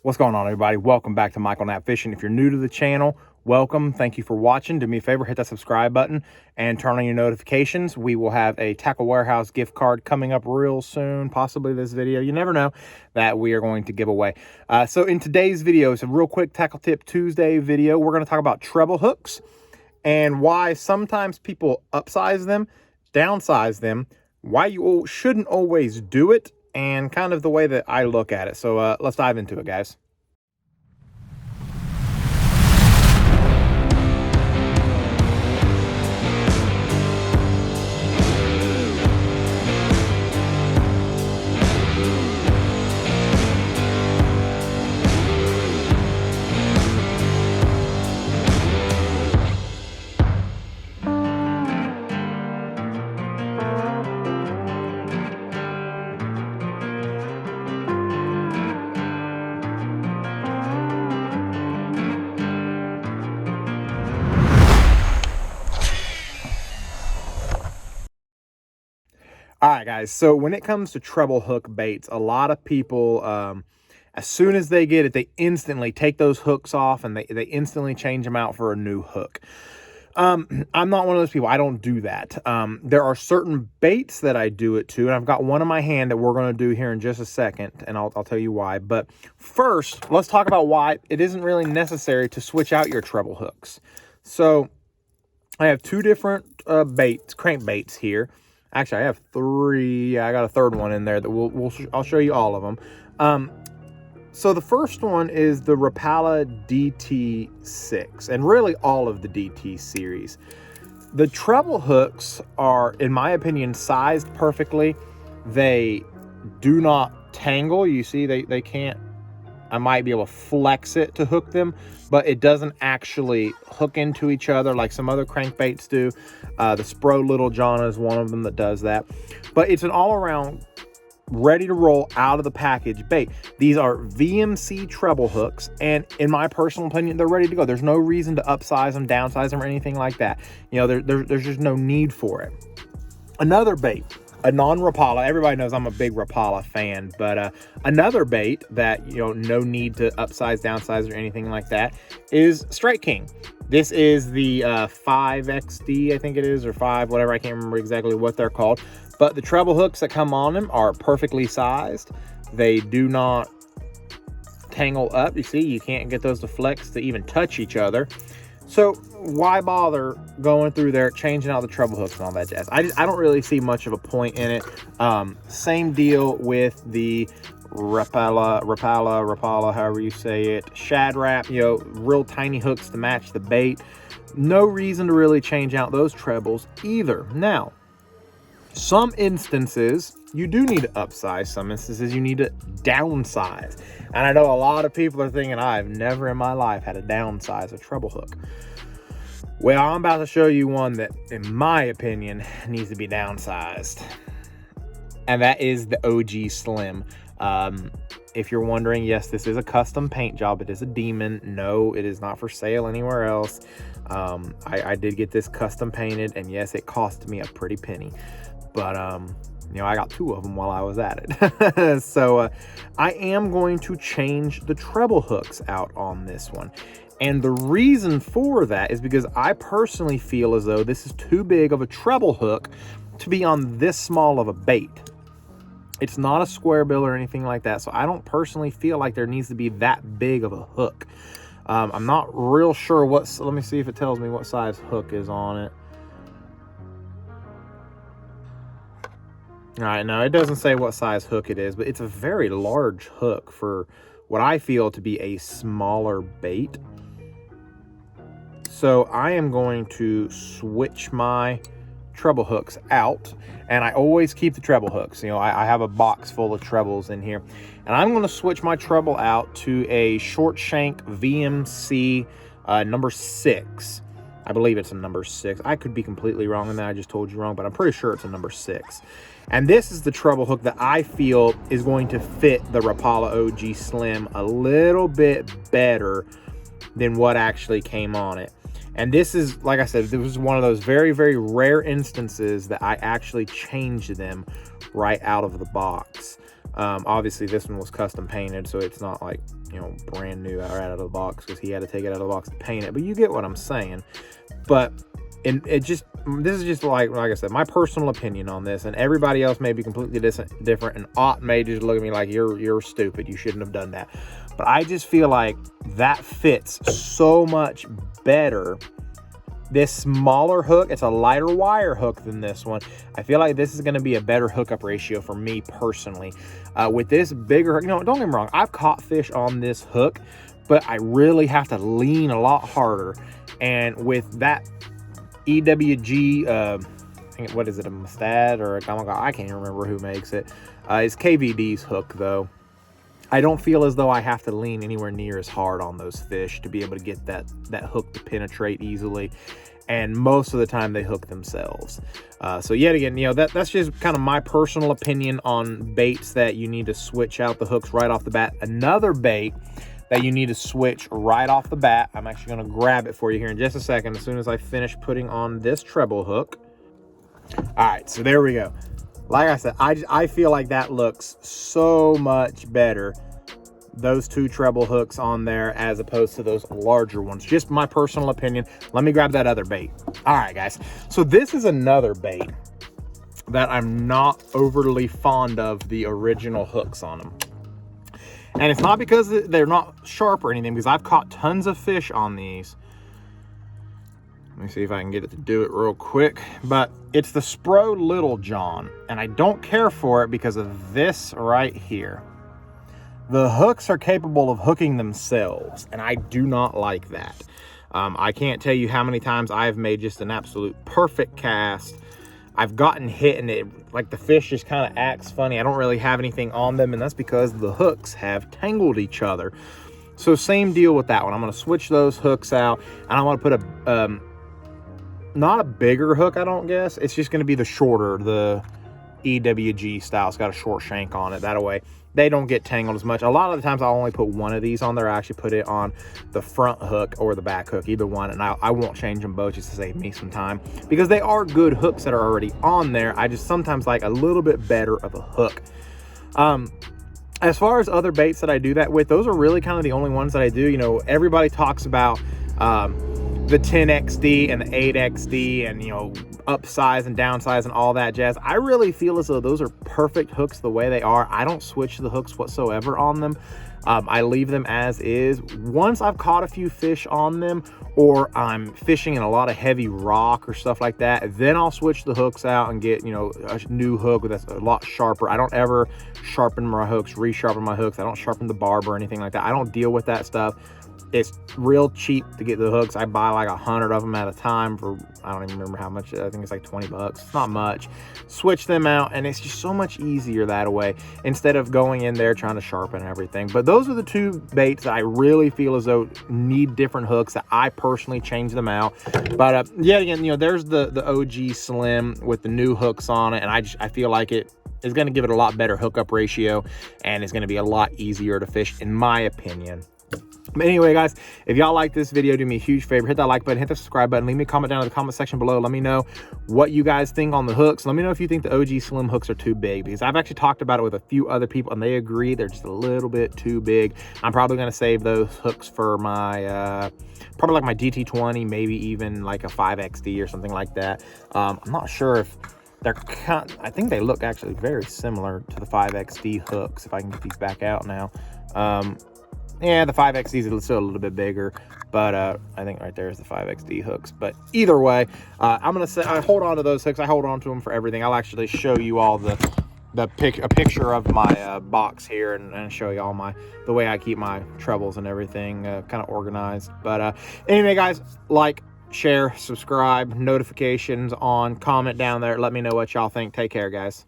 What's going on, everybody? Welcome back to Michael Knapp Fishing. If you're new to the channel, welcome. Thank you for watching. Do me a favor, hit that subscribe button and turn on your notifications. We will have a Tackle Warehouse gift card coming up real soon, possibly this video. You never know, that we are going to give away. So in today's video, it's a real quick Tackle Tip Tuesday video. We're going to talk about treble hooks and why sometimes people upsize them, downsize them, why you shouldn't always do it, and kind of the way that I look at it. So let's dive into it, guys. All right, guys, so when it comes to treble hook baits, a lot of people, as soon as they get it, they instantly take those hooks off and they instantly change them out for a new hook. I'm not one of those people. I don't do that. There are certain baits that I do it to, and I've got one in my hand that we're going to do here in just a second, and I'll tell you why. But first, let's talk about why it isn't really necessary to switch out your treble hooks. So I have two different crankbaits here. Actually, I have three. Yeah, I got a third one in there that I'll show you all of them. So the first one is the Rapala DT6, and really all of the DT series. The treble hooks are, in my opinion, sized perfectly. They do not tangle. You see, they can't. I might be able to flex it to hook them, but it doesn't actually hook into each other like some other crankbaits do. The Spro Little John is one of them that does that. But it's an all-around, ready to roll out of the package bait. These are VMC treble hooks, and in my personal opinion, they're ready to go. There's no reason to upsize them, downsize them, or anything like that. You know, there's just no need for it. Another bait, a non-Rapala. Everybody knows I'm a big Rapala fan, but another bait that, you know, no need to upsize, downsize, or anything like that is Strike King. This is the 5XD, I think it is, or 5, whatever. I can't remember exactly what they're called. But the treble hooks that come on them are perfectly sized. They do not tangle up. You see, you can't get those to flex to even touch each other. So why bother going through there, changing out the treble hooks and all that jazz? I don't really see much of a point in it. Same deal with the Rapala, however you say it, Shad Rap, you know, real tiny hooks to match the bait. No reason to really change out those trebles either. Now, some instances you do need to upsize, some instances you need to downsize. And I know a lot of people are thinking, I've never in my life had to downsize a treble hook. Well, I'm about to show you one that, in my opinion, needs to be downsized. And that is the OG Slim. If you're wondering, yes, this is a custom paint job. It is a Demon. No, it is not for sale anywhere else. I did get this custom painted, and yes, it cost me a pretty penny. But, you know, I got two of them while I was at it. So I am going to change the treble hooks out on this one. And the reason for that is because I personally feel as though this is too big of a treble hook to be on this small of a bait. It's not a square bill or anything like that, so I don't personally feel like there needs to be that big of a hook. I'm not real sure let me see if it tells me what size hook is on it. All right, no, it doesn't say what size hook it is, but it's a very large hook for what I feel to be a smaller bait. So I am going to switch my treble hooks out, and I always keep the treble hooks. You know, I have a box full of trebles in here, and I'm going to switch my treble out to a short shank VMC number 6. I believe it's a number 6. I could be completely wrong in that. I just told you wrong, but I'm pretty sure it's a number 6. And this is the treble hook that I feel is going to fit the Rapala OG Slim a little bit better than what actually came on it. And this is, like I said, this was one of those very, very rare instances that I actually changed them right out of the box. Obviously this one was custom painted, so it's not like, you know, brand new right out of the box, because he had to take it out of the box to paint it, but you get what I'm saying. But this is just like I said, my personal opinion on this, and everybody else may be completely different, and Ott may just look at me like you're stupid, you shouldn't have done that. But I just feel like that fits so much better. This smaller hook, it's a lighter wire hook than this one. I feel like this is going to be a better hookup ratio for me personally. With this bigger hook, you know, don't get me wrong, I've caught fish on this hook, but I really have to lean a lot harder. And with that EWG, what is it, a Mustad or a Kamaka? I can't even remember who makes it. It's KVD's hook though. I don't feel as though I have to lean anywhere near as hard on those fish to be able to get that hook to penetrate easily. And most of the time they hook themselves. So yet again, you know, that's just kind of my personal opinion on baits that you need to switch out the hooks right off the bat. Another bait that you need to switch right off the bat, I'm actually going to grab it for you here in just a second as soon as I finish putting on this treble hook. All right, so there we go. Like I said, I feel like that looks so much better, those two treble hooks on there, as opposed to those larger ones. Just my personal opinion. Let me grab that other bait. All right, guys. So this is another bait that I'm not overly fond of the original hooks on them. And it's not because they're not sharp or anything, because I've caught tons of fish on these. Let me see if I can get it to do it real quick. But it's the Spro Little John, and I don't care for it because of this right here. The hooks are capable of hooking themselves, and I do not like that. I can't tell you how many times I've made just an absolute perfect cast. I've gotten hit and it, like, the fish just kind of acts funny. I don't really have anything on them, and that's because the hooks have tangled each other. So same deal with that one. I'm going to switch those hooks out, and I'm going to put a not a bigger hook, I don't guess. It's just going to be the shorter, the EWG style. It's got a short shank on it. That way they don't get tangled as much. A lot of the times I'll only put one of these on there. I actually put it on the front hook or the back hook, either one, and I won't change them both just to save me some time, because they are good hooks that are already on there. I just sometimes like a little bit better of a hook. As far as other baits that I do that with, those are really kind of the only ones that I do. You know, everybody talks about the 10XD and the 8XD, and, you know, upsize and downsize and all that jazz. I really feel as though those are perfect hooks the way they are. I don't switch the hooks whatsoever on them. I leave them as is. Once I've caught a few fish on them, or I'm fishing in a lot of heavy rock or stuff like that, then I'll switch the hooks out and get, you know, a new hook that's a lot sharper. I don't ever sharpen my hooks, resharpen my hooks. I don't sharpen the barb or anything like that. I don't deal with that stuff. It's real cheap to get the hooks. I buy like 100 of them at a time for, I don't even remember how much. I think it's like 20 bucks. It's not much. Switch them out, and it's just so much easier that way, instead of going in there trying to sharpen everything. But those are the two baits that I really feel as though need different hooks, that I personally change them out. But yeah, again, you know, there's the OG Slim with the new hooks on it, and I feel like it is going to give it a lot better hookup ratio, and it's going to be a lot easier to fish, in my opinion. But anyway, guys, if y'all like this video, do me a huge favor, hit that like button, hit the subscribe button, leave me a comment down in the comment section below. Let me know what you guys think on the hooks. Let me know if you think the OG Slim hooks are too big, because I've actually talked about it with a few other people, and they agree they're just a little bit too big. I'm probably going to save those hooks for my probably like my DT20, maybe even like a 5XD or something like that. I'm not sure if they're I think they look actually very similar to the 5XD hooks, if I can get these back out now. Yeah, the 5XDs are still a little bit bigger, but I think right there is the 5XD hooks. But either way, I'm gonna say I hold on to those hooks. I hold on to them for everything. I'll actually show you all a picture of my box here, and show you all the way I keep my trebles and everything kind of organized. But anyway, guys, like, share, subscribe, notifications on, comment down there. Let me know what y'all think. Take care, guys.